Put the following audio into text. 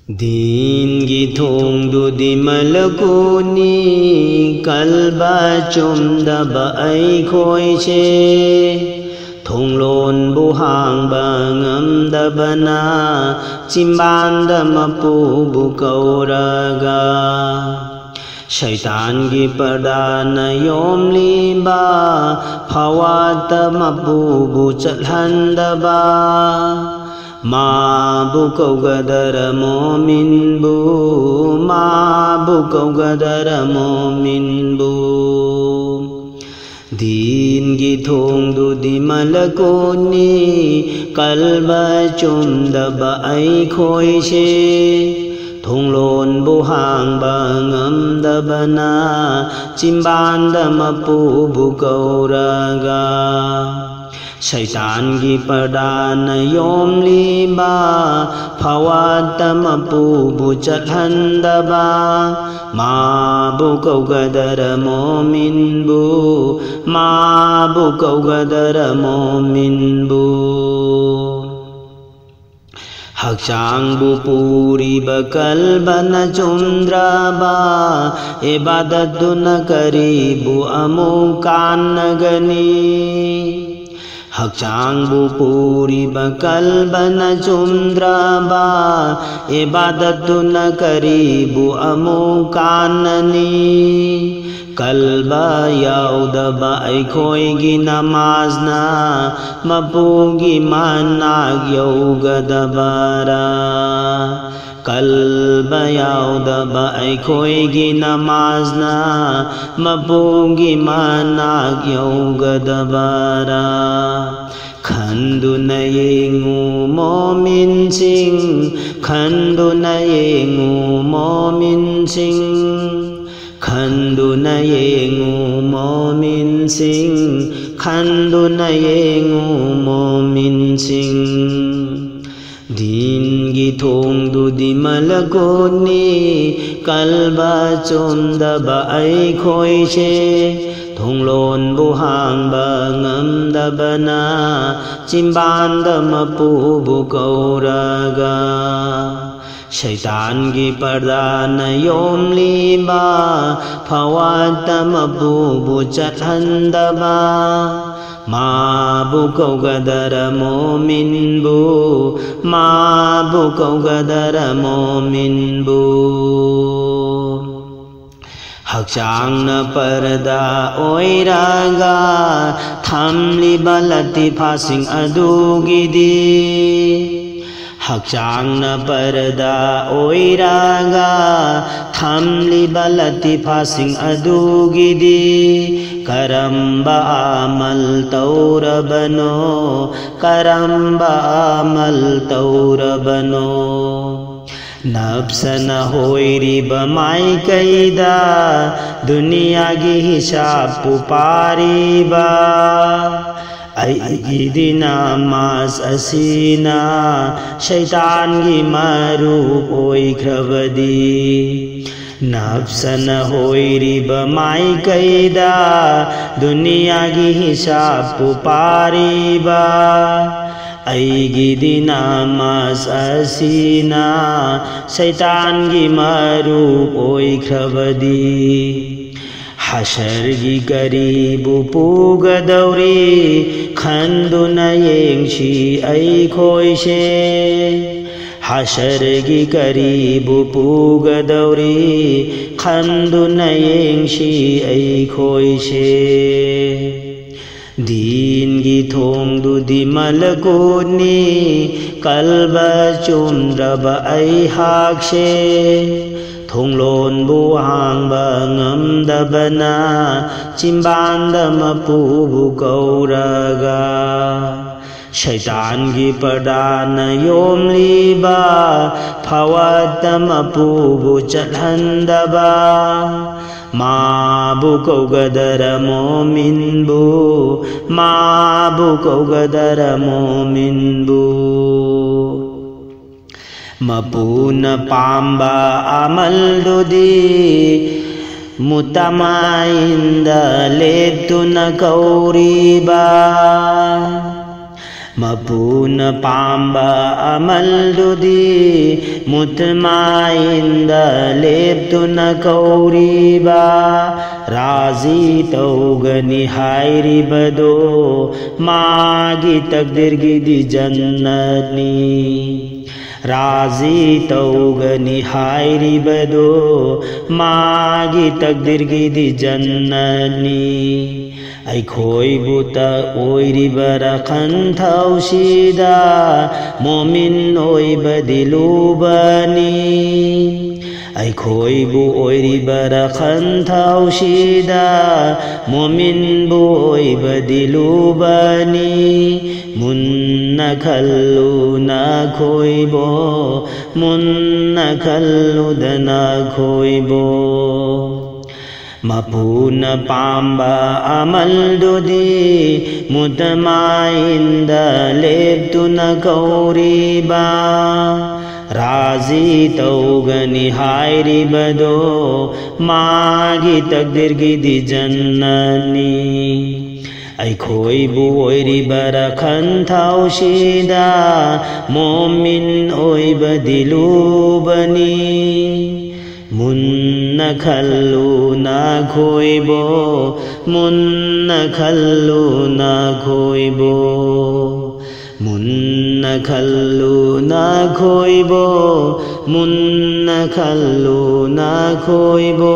Din gi thong du di malakuni kalba chum da ba ai khoi che thong lon bu hang ba ngam da ba na chim ban da ma pu bu kau ra ga Shaitan gi pada na yom li ba phawa ta ma pu bu chal han da ba Ma bu kau gadara momin bu Ma bu kau gadara momin bu Din gi thong du di malakuni Kalba chum da ba ai khoi che Thong lon bu hang ba ngam da ba na Chim ban da ma pu bu kau ra ga Shaitan gi pada na yom li ba phawa tam pu bu chat han da ba ma bu kau gadara momin bu ma bu kau gadara momin bu Hakchang bu puri bakal bana chundra ba ibadat na kari bu amukan nagani Hakchang bu puri bakal bana chundra ba ibadat na kari bu amukanani Kalba yauda ba ai khoi gi namaz na mapu gi manag yoga dabara Kalba yauda ba ai khoi gi namaz na mapu gi manag yoga dabara Khandu na yengu momin sing Khandu na yengu momin sing Khandu na yengu momin sing Khandu na yengu momin sing Din gi thong du di malakuni Kalba chom da ba ai khoi che Thong lon bu hang ba ngam da ba na Chim ban da ma pu bu kau ra ga Shaitan gi pada na yom li ba phawa tam pu bu chat han da ba Ma bu kau gadara momin bu Ma bu kau gadara momin bu Hakchang na parda oi raga Tham li balati phasing adu gidi Hakchang na parda oi raga Tham li balati phasing adu gidi Karamba amal taura bano Karamba amal taura bano Nafsana hoiri ba mai kaida Dunia gi hisab pupari ba Ai gi namas asina Shaitan gi maru oi kravadi Nafsana hoiri ba mai kaida Dunia gi hisab pupari ba Ai gi namas asina Shaitan gi maru oi kravadi Hashar gi garibu puga dauri Khandu na yengshi ai khoi she Hashar gi garibu puga dauri Khandu na yengshi ai khoi she Din gi thong du di malakuni Kalba chundra ba ai hak she Thong lon bu hang ba ngam da ba na Chim ban da ma pu bu kau ra ga Shaitan gi pada na yom li ba phawa ta ma pu bu chat han da ba Ma bu kau gadara momin bu Ma bu kau gadara momin bu Mapuna pamba amal dudi Mutamainda leptu na kauriba Mapuna pamba amaldudi mutmainda leptuna kauriba razi taugani hairibado magi takdirgidi jannatni razi taugani hairibado magi takdirgidi jannatni Aikhoibuta oiribara khanthaushida momin oibadilubani Aikhoibu oiribara khanthaushida momin bu oibadilubani munna khalluna khoibo munna khalludana khoibo Mapuna pamba amaldudi mutmainda leptuna kauriba razi taugani hairibado magi takdirgidi jannatni Aikhoibu oiribara khanthaushida momin oibadilubani Munna khalluna khoibo munna khalluna khoibo munna khalluna khoibo munna khalluna khoibo